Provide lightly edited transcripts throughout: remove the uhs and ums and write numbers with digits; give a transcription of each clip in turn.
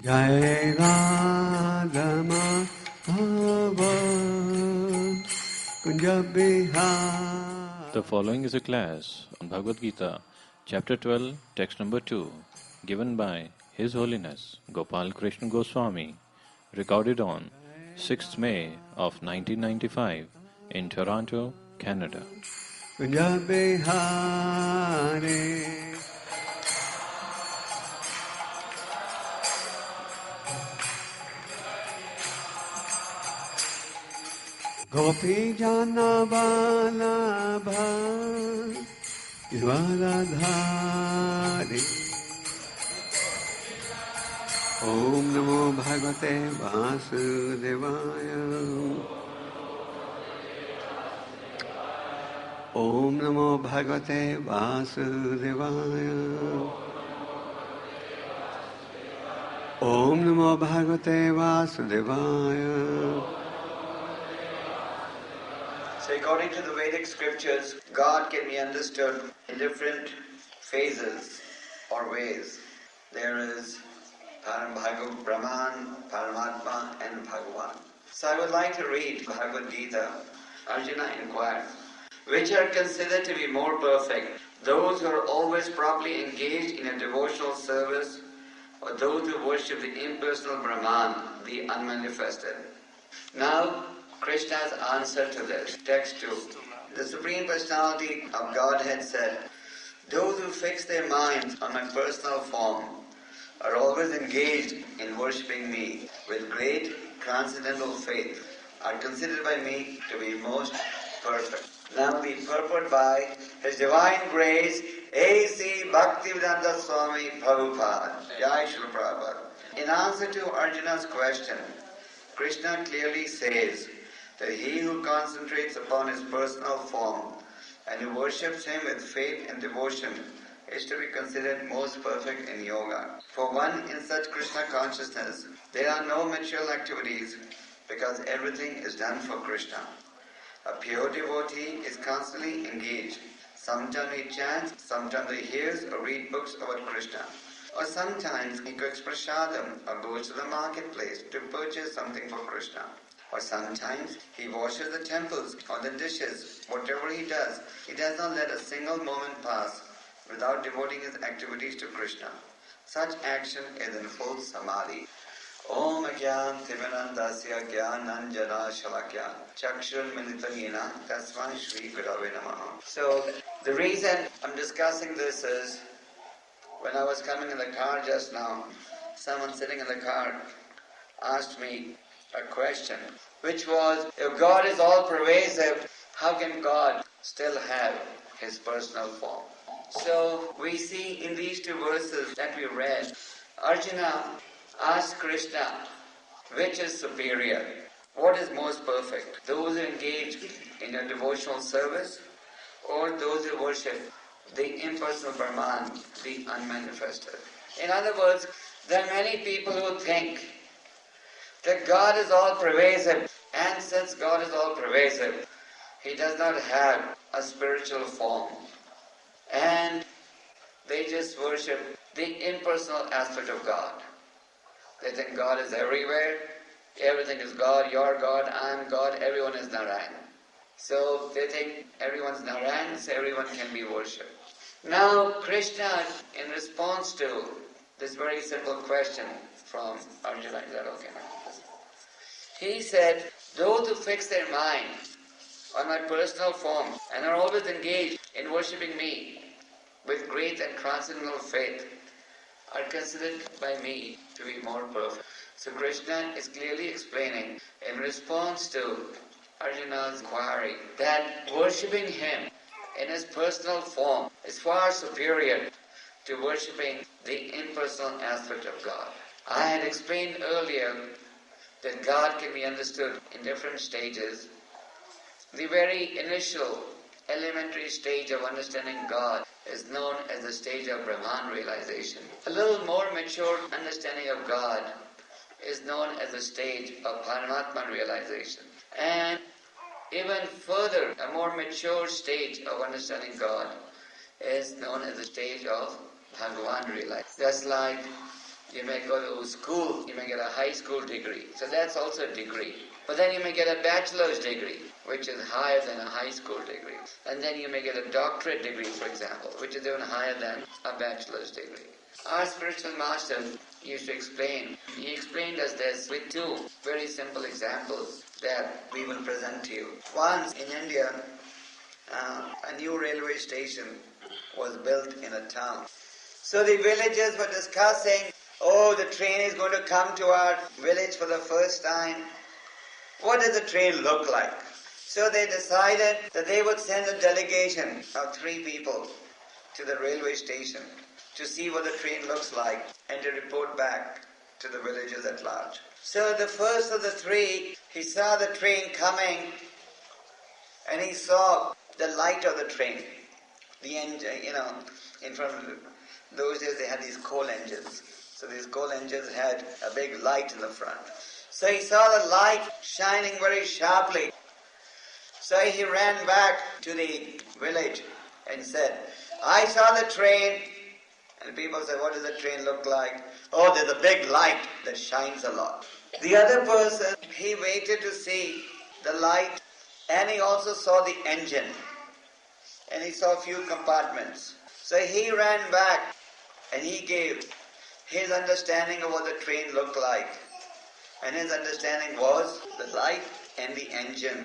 Jai Radha Madhava Kunja Bihar. The following is a class on Bhagavad Gita, Chapter 12, Text number 2, given by His Holiness Gopal Krishna Goswami, recorded on 6th May of 1995 in Toronto, Canada. Kunja Bihari Gopi Jana Vallabha Radhari Om Namo Bhagavate Vasudevaya Om Namo Bhagavate Vasudevaya Om Namo Bhagavate Vasudevaya. So according to the Vedic scriptures, God can be understood in different phases or ways. There is Param Brahman, Paramatma and Bhagavan. So I would like to read Bhagavad Gita. Arjuna inquired, which are considered to be more perfect, those who are always properly engaged in a devotional service, or those who worship the impersonal Brahman, the unmanifested? Now, Krishna's answer to this, text 2. The Supreme Personality of Godhead said, those who fix their minds on my personal form are always engaged in worshipping me with great transcendental faith, are considered by me to be most perfect. Now the purport by His Divine Grace, A.C. Bhaktivedanta Swami Prabhupada, Jai Srila Prabhupada. In answer to Arjuna's question, Krishna clearly says that he who concentrates upon his personal form and who worships him with faith and devotion is to be considered most perfect in yoga. For one in such Krishna consciousness, there are no material activities because everything is done for Krishna. A pure devotee is constantly engaged. Sometimes he chants, sometimes he hears or reads books about Krishna. Or sometimes he cooks prasadam or goes to the marketplace to purchase something for Krishna. Or sometimes he washes the temples or the dishes. Whatever he does not let a single moment pass without devoting his activities to Krishna. Such action is in full samadhi. Om Agyan Timanandasya Gyananjana Shalakya Chakshur Militanina Tasmai Shri Gurave Namaha. So the reason I'm discussing this is when I was coming in the car just now, someone sitting in the car asked me a question, which was, if God is all pervasive, how can God still have his personal form? So we see in these two verses that we read, Arjuna asked Krishna, which is superior? What is most perfect? Those who engage in a devotional service or those who worship the impersonal Brahman, the unmanifested? In other words, there are many people who think that God is all pervasive, and since God is all pervasive, He does not have a spiritual form. And they just worship the impersonal aspect of God. They think God is everywhere, everything is God, you're God, I'm God, everyone is Narayan. So they think everyone's Narayan, so everyone can be worshipped. Now Krishna, in response to this very simple question from Arjuna, is that okay? He said, those who fix their mind on my personal form and are always engaged in worshipping me with great and transcendental faith are considered by me to be more perfect. So Krishna is clearly explaining in response to Arjuna's inquiry that worshipping him in his personal form is far superior to worshipping the impersonal aspect of God. I had explained earlier that God can be understood in different stages. The very initial, elementary stage of understanding God is known as the stage of Brahman realization. A little more mature understanding of God is known as the stage of Paramatma realization. And even further, a more mature stage of understanding God is known as the stage of Bhagavan realization. Just like You may go to school, you may get a high school degree. So that's also a degree. But then you may get a bachelor's degree, which is higher than a high school degree. And then you may get a doctorate degree, for example, which is even higher than a bachelor's degree. Our spiritual master used to explain. He explained us this with two very simple examples that we will present to you. Once in India, a new railway station was built in a town. So the villagers were discussing, the train is going to come to our village for the first time. What does the train look like? So they decided that they would send a delegation of 3 people to the railway station to see what the train looks like and to report back to the villagers at large. So the first of the 3, he saw the train coming and he saw the light of the train. The engine, in front of those days they had these coal engines. So these coal engines had a big light in the front. So he saw the light shining very sharply. So he ran back to the village and said, I saw the train. And people said, what does the train look like? Oh, there's a big light that shines a lot. The other person, he waited to see the light and he also saw the engine. And he saw a few compartments. So he ran back and he gave his understanding of what the train looked like. And his understanding was the light and the engine.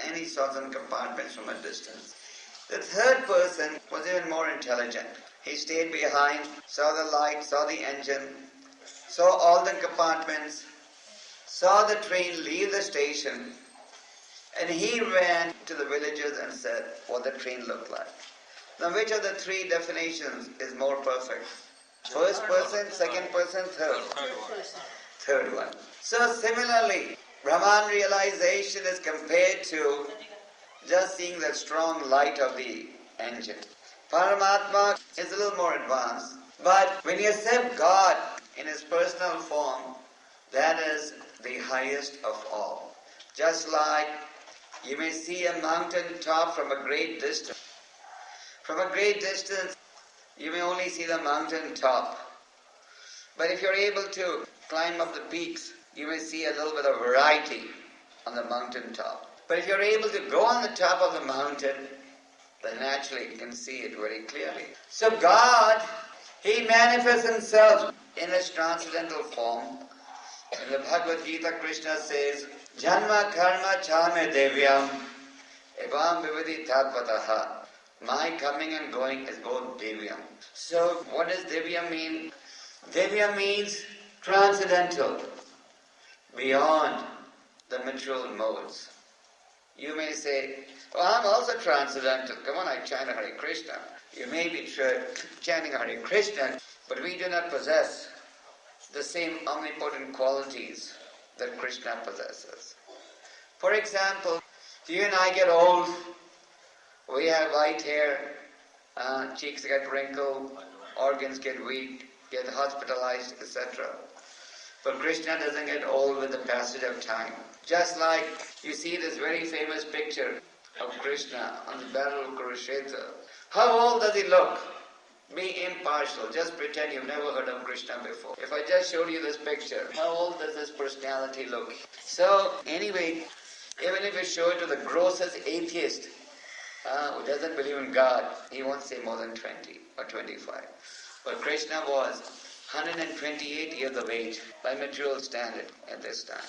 And he saw some compartments from a distance. The third person was even more intelligent. He stayed behind, saw the light, saw the engine, saw all the compartments, saw the train leave the station, and he ran to the villagers and said what the train looked like. Now which of the 3 definitions is more perfect? First person, second person, third? Third one. So similarly, Brahman realization is compared to just seeing the strong light of the engine. Paramatma is a little more advanced. But when you accept God in His personal form, that is the highest of all. Just like you may see a mountain top from a great distance. From a great distance, you may only see the mountain top. But if you're able to climb up the peaks, you may see a little bit of variety on the mountain top. But if you're able to go on the top of the mountain, then naturally you can see it very clearly. So God, He manifests Himself in His transcendental form. In the Bhagavad Gita, Krishna says, Janma karma chame devyam evam vivadi tattvataha. My coming and going is both devyam. So what does devyam mean? Devyam means transcendental, beyond the material modes. You may say, I'm also transcendental. Come on, I chant Hare Krishna. You may be chanting Hare Krishna, but we do not possess the same omnipotent qualities that Krishna possesses. For example, you and I get old, we have white hair, cheeks get wrinkled, organs get weak, get hospitalized, etc. But Krishna doesn't get old with the passage of time. Just like you see this very famous picture of Krishna on the battle of Kurukshetra. How old does he look? Be impartial. Just pretend you've never heard of Krishna before. If I just showed you this picture, how old does this personality look? So, anyway, even if you show it to the grossest atheist who doesn't believe in God, he won't say more than 20 or 25. But Krishna was 128 years of age by material standard at this time.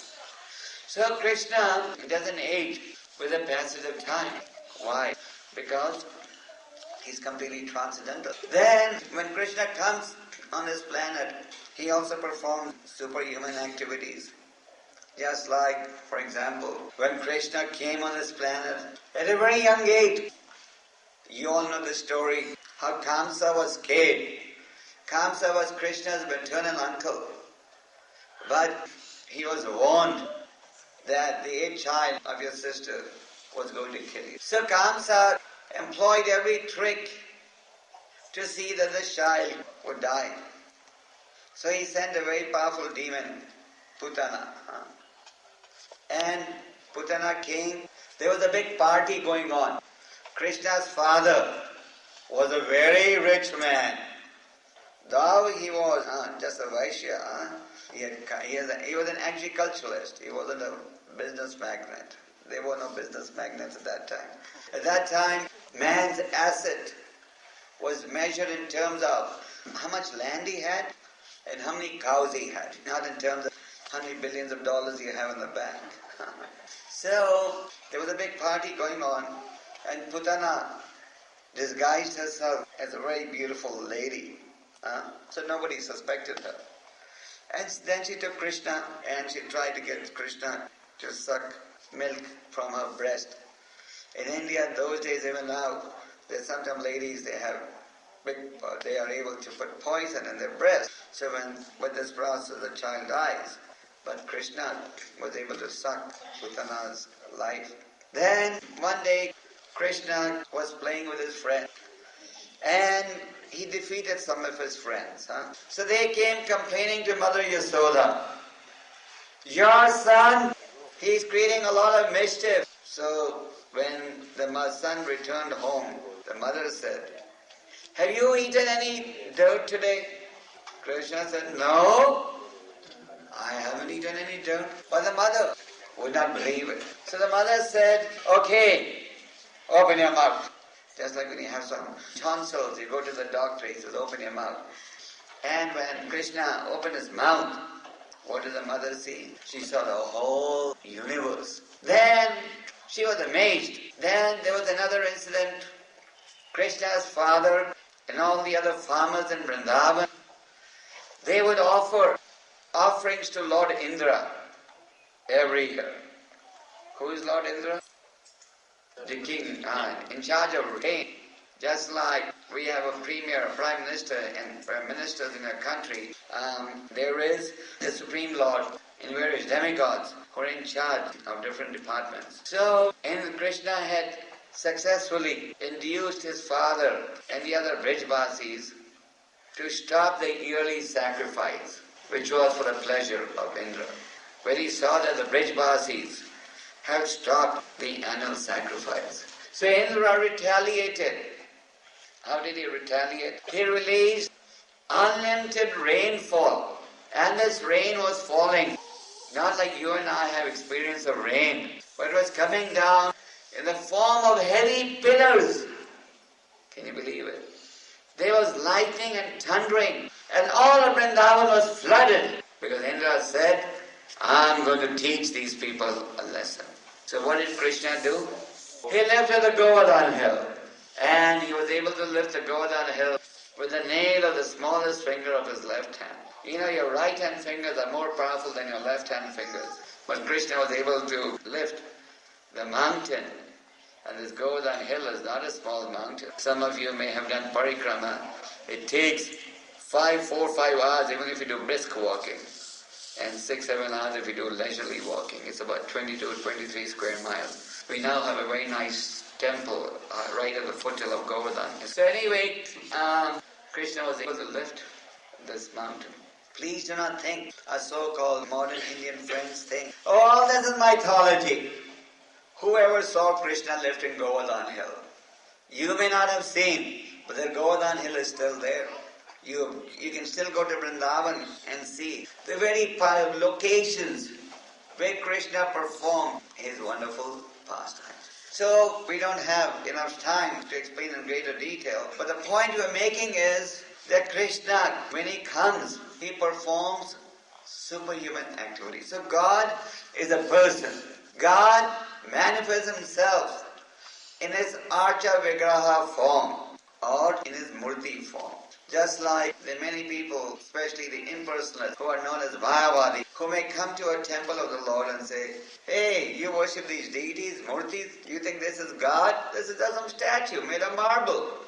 So Krishna doesn't age with the passage of time. Why? Because he's completely transcendental. Then, when Krishna comes on this planet, he also performs superhuman activities. Just like, for example, when Krishna came on this planet at a very young age, you all know the story, how Kamsa was scared. Kamsa was Krishna's maternal uncle. But he was warned that the 8th child of your sister was going to kill you. So Kamsa employed every trick to see that this child would die. So he sent a very powerful demon, Putana. And Putana came. There was a big party going on. Krishna's father was a very rich man. Though he was just a Vaishya, he was an agriculturalist. He wasn't a business magnate. There were no business magnates at that time. At that time, man's asset was measured in terms of how much land he had and how many cows he had, not in terms of how many billions of dollars you have in the bank. So, there was a big party going on, and Putana disguised herself as a very beautiful lady. So nobody suspected her. And then she took Krishna and she tried to get Krishna to suck milk from her breast. In India, in those days, even now, there's sometimes ladies, they are able to put poison in their breast. So with this process, the child dies. But Krishna was able to suck Putana's life. Then one day, Krishna was playing with his friend, and he defeated some of his friends. So they came complaining to Mother Yasoda, "Your son, he's creating a lot of mischief." So when the son returned home, the mother said, "Have you eaten any dirt today?" Krishna said, "No, I haven't eaten any dirt." But the mother would not believe it. So the mother said, "Okay, open your mouth." Just like when you have some tonsils, you go to the doctor, he says, "Open your mouth." And when Krishna opened his mouth, what did the mother see? She saw the whole universe. Then she was amazed. Then there was another incident. Krishna's father and all the other farmers in Vrindavan, they would offer offerings to Lord Indra every year. Who is Lord Indra? The king, in charge of rain. Just like we have a premier, a prime minister, and prime ministers in a country, there is the Supreme Lord and various demigods who are in charge of different departments. So, and Krishna had successfully induced his father and the other Brijvasis to stop the yearly sacrifice, which was for the pleasure of Indra. When he saw that the Brijvasis had stopped the annual sacrifice, so Indra retaliated. How did he retaliate? He released unlimited rainfall, and this rain was falling, not like you and I have experience of rain, but it was coming down in the form of heavy pillars. Can you believe it? There was lightning and thundering, and all of Vrindavan was flooded, because Indra said, "I'm going to teach these people a lesson." So what did Krishna do? He lifted the Govardhan hill, and he was able to lift the Govardhan hill with the nail of the smallest finger of his left hand. You know, your right hand fingers are more powerful than your left hand fingers. But Krishna was able to lift the mountain, and this Govardhan hill is not a small mountain. Some of you may have done parikrama. It takes 4 or 5 hours even if you do brisk walking, and 6-7 hours if you do leisurely walking. It's about 22-23 square miles. We now have a very nice temple right at the foothill of Govardhan. So anyway, Krishna was able to lift this mountain. Please do not think our so-called modern Indian friends think, "Oh, all this is mythology." Whoever saw Krishna lifting Govardhan hill? You may not have seen, but the Govardhan hill is still there. You can still go to Vrindavan and see the very locations where Krishna performed his wonderful pastimes. So we don't have enough time to explain in greater detail, but the point we're making is that Krishna, when he comes, he performs superhuman activities. So God is a person. God manifests himself in his Archa Vigraha form or in his Murti form. Just like there are many people, especially the impersonalists, who are known as Mayavadi, who may come to a temple of the Lord and say, "Hey, you worship these deities, murtis, you think this is God? This is just some statue made of marble."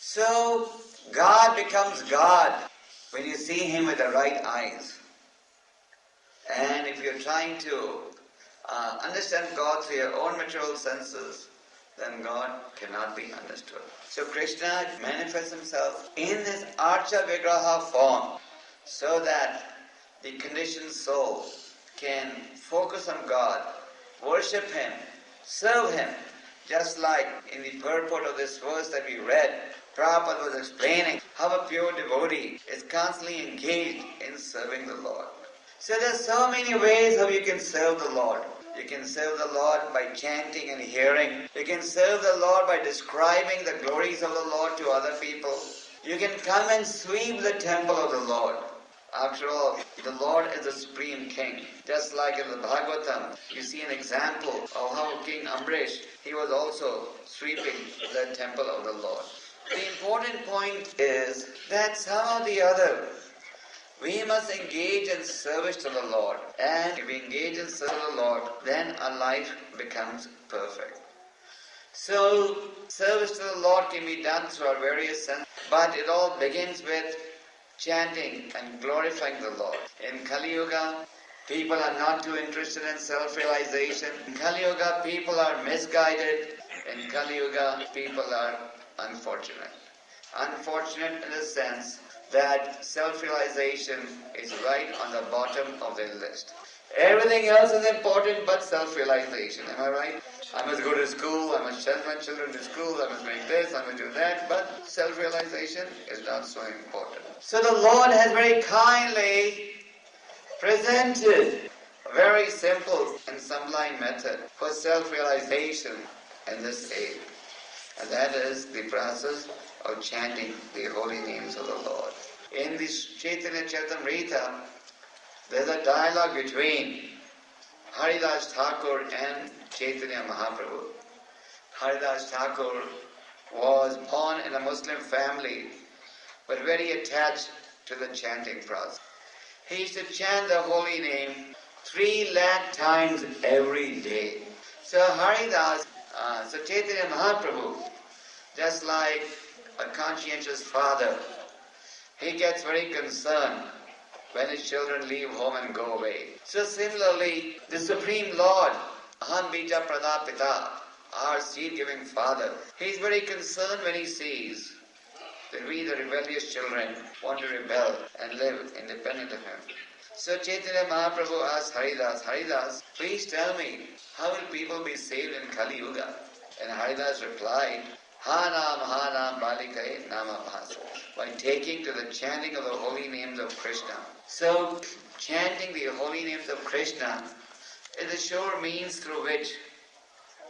So, God becomes God when you see him with the right eyes. And if you're trying to understand God through your own material senses, then God cannot be understood. So Krishna manifests himself in this Archa Vigraha form so that the conditioned soul can focus on God, worship him, serve him, just like in the purport of this verse that we read, Prabhupada was explaining how a pure devotee is constantly engaged in serving the Lord. So there's so many ways how you can serve the Lord. You can serve the Lord by chanting and hearing. You can serve the Lord by describing the glories of the Lord to other people. You can come and sweep the temple of the Lord. After all, the Lord is the Supreme King. Just like in the Bhagavatam, you see an example of how King Amrish, he was also sweeping the temple of the Lord. The important point is that somehow or the other, we must engage in service to the Lord. And if we engage in service to the Lord, then our life becomes perfect. So, service to the Lord can be done through our various senses, but it all begins with chanting and glorifying the Lord. In Kali Yuga, people are not too interested in self-realization. In Kali Yuga, people are misguided. In Kali Yuga, people are unfortunate. Unfortunate in the sense that self-realization is right on the bottom of the list. Everything else is important but self-realization. Am I right? I must go to school, I must send my children to school, I must make this, I must do that, but self-realization is not so important. So the Lord has very kindly presented a very simple and sublime method for self-realization in this age. And that is the process of chanting the holy names of the Lord. In this Chaitanya Charitamrita, there's a dialogue between Haridas Thakur and Chaitanya Mahaprabhu. Haridas Thakur was born in a Muslim family, but very attached to the chanting process. He used to chant the holy name 3 lakh times every day. So so Chaitanya Mahaprabhu, just like a conscientious father, he gets very concerned when his children leave home and go away. So similarly, the Supreme Lord, Aham Bija Pradapita, our seed-giving Father, he's very concerned when he sees that we, the rebellious children, want to rebel and live independent of him. So Chaitanya Mahaprabhu asked Haridas, please tell me, how will people be saved in Kali Yuga? And Haridas replied, Ha nam balikaye nama bhasa. By taking to the chanting of the holy names of Krishna. So, chanting the holy names of Krishna is a sure means through which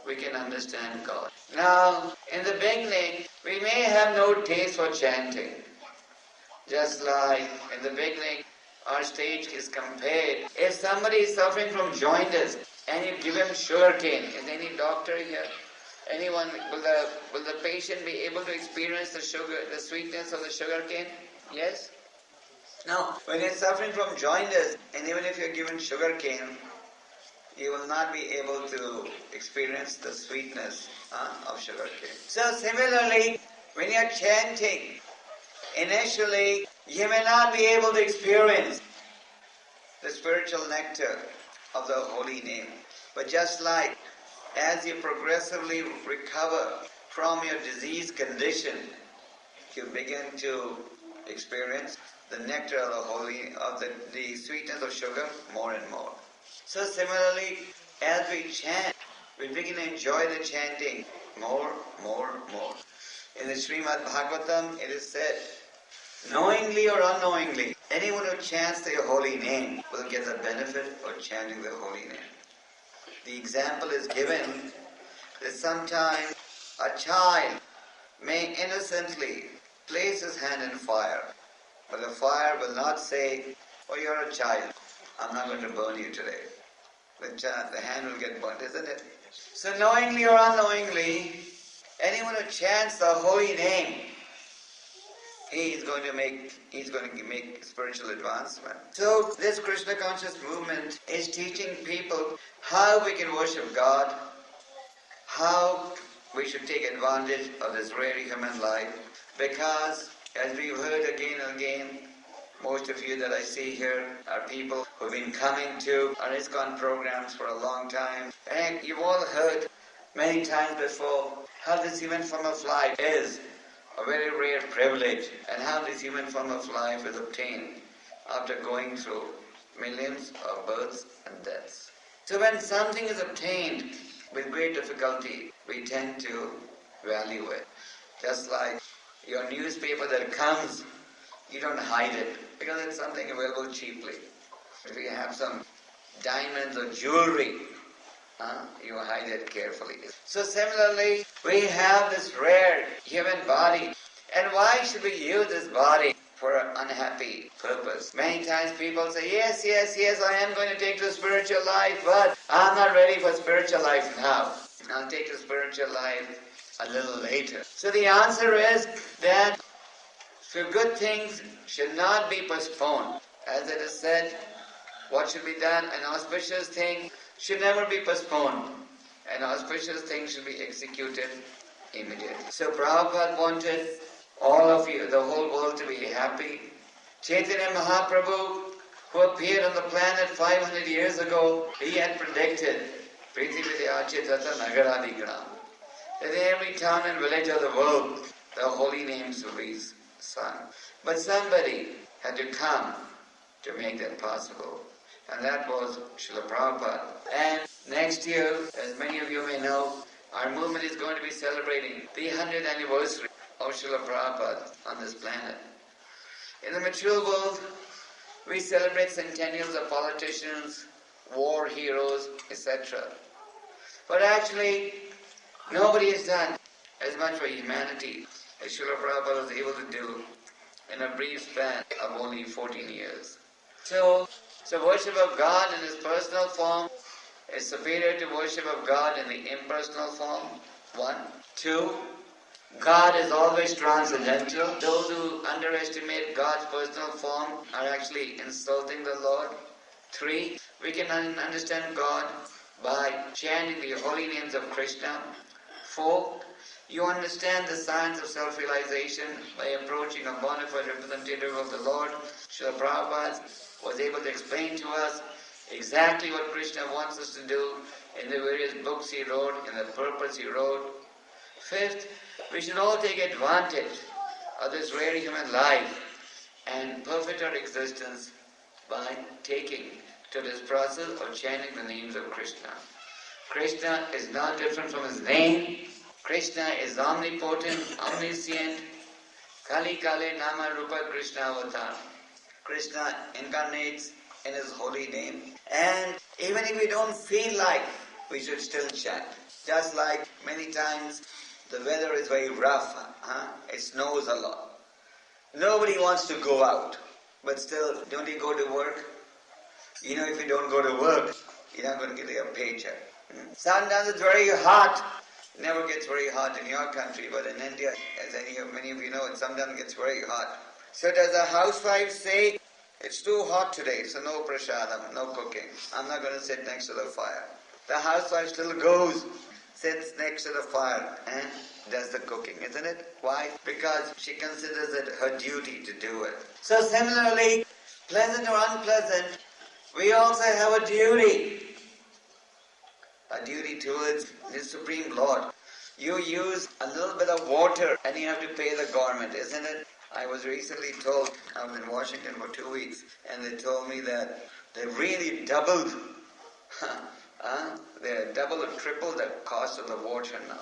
we can understand God. Now, in the beginning, we may have no taste for chanting. Just like in the beginning, our stage is compared. If somebody is suffering from jaundice and you give him sugarcane, is there any doctor here? Anyone, will the patient be able to experience the sweetness of the sugarcane? Yes? Now, when you're suffering from jaundice, and even if you're given sugarcane, you will not be able to experience the sweetness of sugarcane. So similarly, when you're chanting, initially, you may not be able to experience the spiritual nectar of the holy name. But just like as you progressively recover from your disease condition, you begin to experience the nectar of the sweetness of sugar more and more. So similarly, as we chant, we begin to enjoy the chanting more. In the Srimad Bhagavatam, it is said, knowingly or unknowingly, anyone who chants the holy name will get the benefit of chanting the holy name. The example is given that sometimes a child may innocently place his hand in fire, but the fire will not say, oh, you're a child, I'm not going to burn you today. The hand will get burnt, isn't it? So knowingly or unknowingly, anyone who chants the holy name, he's going to make spiritual advancement. So this Krishna conscious movement is teaching people how we can worship God, how we should take advantage of this rare human life, because as we've heard again and again, most of you that I see here are people who've been coming to our ISKCON programs for a long time, and you've all heard many times before how this human form of life is a very rare privilege, and how this human form of life is obtained after going through millions of births and deaths. So when something is obtained with great difficulty, we tend to value it. Just like Your newspaper that comes, you don't hide it because it's something available cheaply. If you have some diamonds or jewelry, you hide it carefully. So similarly, we have this rare human body. And why should we use this body for an unhappy purpose? Many times people say, yes, I am going to take to spiritual life, but I'm not ready for spiritual life now. I'll take to spiritual life a little later. So the answer is that so good things should not be postponed. As it is said, what should be done? An auspicious thing should never be postponed. An auspicious thing should be executed immediately. So Prabhupada wanted all of you, the whole world, to be happy. Chaitanya Mahaprabhu, who appeared on the planet 500 years ago, he had predicted Priti Vidyache Tata Nagaradigram, that in every town and village of the world, the holy names will be sung. But somebody had to come to make that possible. And that was Srila Prabhupada. And next year, as many of you may know, our movement is going to be celebrating the 100th anniversary of Srila Prabhupada on this planet. In the material world, we celebrate centennials of politicians, war heroes, etc. But actually, nobody has done as much for humanity as Srila Prabhupada was able to do in a brief span of only 14 years. So worship of God in His personal form is superior to worship of God in the impersonal form. 1. 2. God is always transcendental. Those who underestimate God's personal form are actually insulting the Lord. 3. We can understand God by chanting the holy names of Krishna. 4. You understand the science of self-realization by approaching a bona fide representative of the Lord. Srila Prabhupada was able to explain to us exactly what Krishna wants us to do in the various books he wrote, in the purpose he wrote. 5th, we should all take advantage of this rare human life and perfect our existence by taking to this process of chanting the names of Krishna. Krishna is not different from his name. Krishna is omnipotent, omniscient. Kali Kale Nama Rupa Krishna Avatar. Krishna incarnates in his holy name. And even if we don't feel like, we should still chant. Just like many times the weather is very rough, it snows a lot. Nobody wants to go out, but still, don't you go to work? You know, if you don't go to work, you're not going to get your paycheck. Sometimes it's very hot. It never gets very hot in your country, but in India, as many of you know, it sometimes gets very hot. So does the housewife say, it's too hot today, so no prasadam, no cooking. I'm not going to sit next to the fire. The housewife still goes, sits next to the fire and does the cooking, isn't it? Why? Because she considers it her duty to do it. So similarly, pleasant or unpleasant, we also have a duty. A duty towards the Supreme Lord. You use a little bit of water and you have to pay the government, isn't it? I was recently told, I was in Washington for 2 weeks, and they told me that they really doubled, they doubled or tripled the cost of the water now.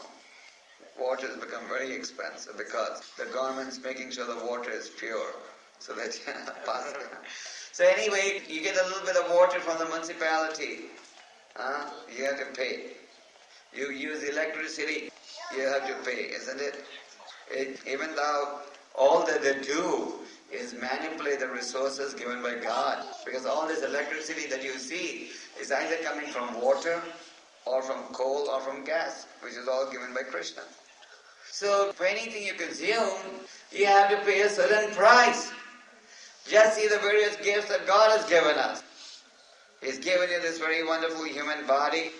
Water has become very expensive because the government's making sure the water is pure, so that pass it. So anyway, you get a little bit of water from the municipality, you have to pay. You use electricity, you have to pay, isn't it? Even though all that they do is manipulate the resources given by God. Because all this electricity that you see is either coming from water or from coal or from gas, which is all given by Krishna. So for anything you consume, you have to pay a certain price. Just see the various gifts that God has given us. He's given you this very wonderful human body.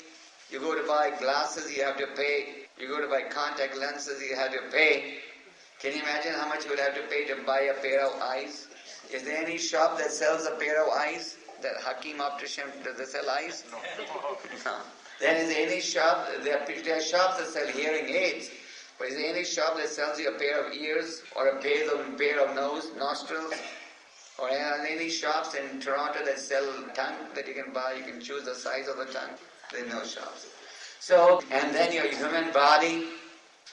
You go to buy glasses, you have to pay. You go to buy contact lenses, you have to pay. Can you imagine how much you would have to pay to buy a pair of eyes? Is there any shop that sells a pair of eyes? That Hakim Optician, does they sell eyes? No. Then is there any shop, there are shops that sell hearing aids, but is there any shop that sells you a pair of ears or a pair of nostrils? Or are there any shops in Toronto that sell tongue that you can buy, you can choose the size of the tongue? There are no shops. So, and then your human body.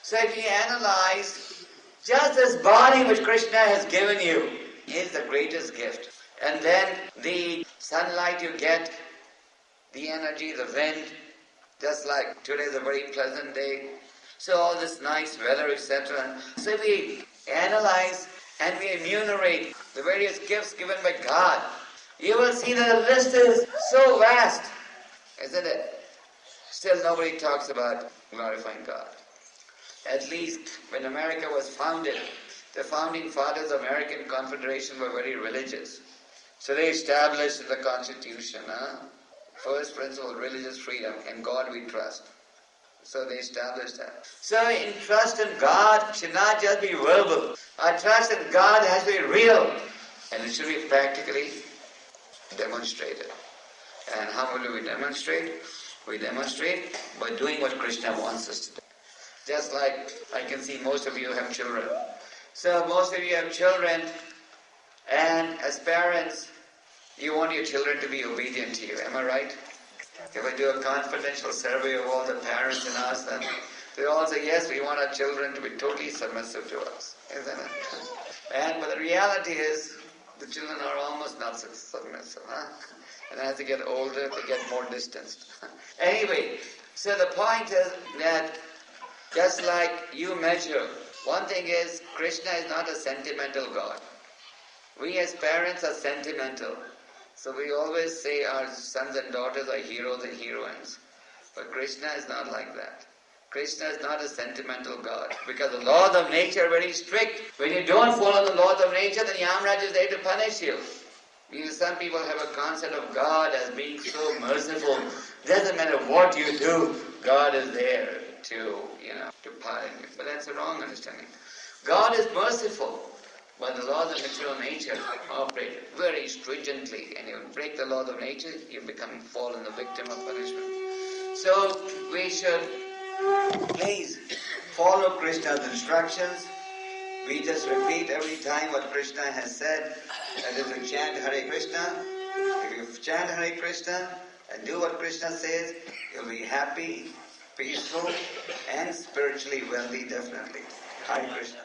So if you analyze Just this body which Krishna has given you is the greatest gift. And then the sunlight you get, the energy, the wind, just like today is a very pleasant day. So all this nice weather, etc. So we analyze and we enumerate the various gifts given by God. You will see that the list is so vast, isn't it? Still nobody talks about glorifying God. At least when America was founded, the founding fathers of American Confederation were very religious. So they established in the Constitution, first principle, religious freedom, in God we trust. So they established that. So in trust in God should not just be verbal. Our trust in God has to be real. And it should be practically demonstrated. And how will we demonstrate? We demonstrate by doing what Krishna wants us to do. Just like I can see most of you have children. So most of you have children, and as parents, you want your children to be obedient to you. Am I right? If I do a confidential survey of all the parents and ask them, they all say, yes, we want our children to be totally submissive to us. Isn't it? But the reality is, the children are almost not submissive. And as they get older, they get more distanced. Anyway, so the point is that just like you measure, one thing is, Krishna is not a sentimental God. We as parents are sentimental. So we always say our sons and daughters are heroes and heroines. But Krishna is not like that. Krishna is not a sentimental God. Because the laws of nature are very strict. When you don't follow the laws of nature, then Yamaraj is there to punish you. Some people have a concept of God as being so merciful. Doesn't matter what you do, God is there to pardon you. But that's a wrong understanding. God is merciful. But the laws of natural nature operate very stringently, and you break the laws of nature, you fall in the victim of punishment. So we should please follow Krishna's instructions. We just repeat every time what Krishna has said. That is to chant Hare Krishna. If you chant Hare Krishna and do what Krishna says, you'll be happy, peaceful, and spiritually wealthy, definitely. Hare Krishna.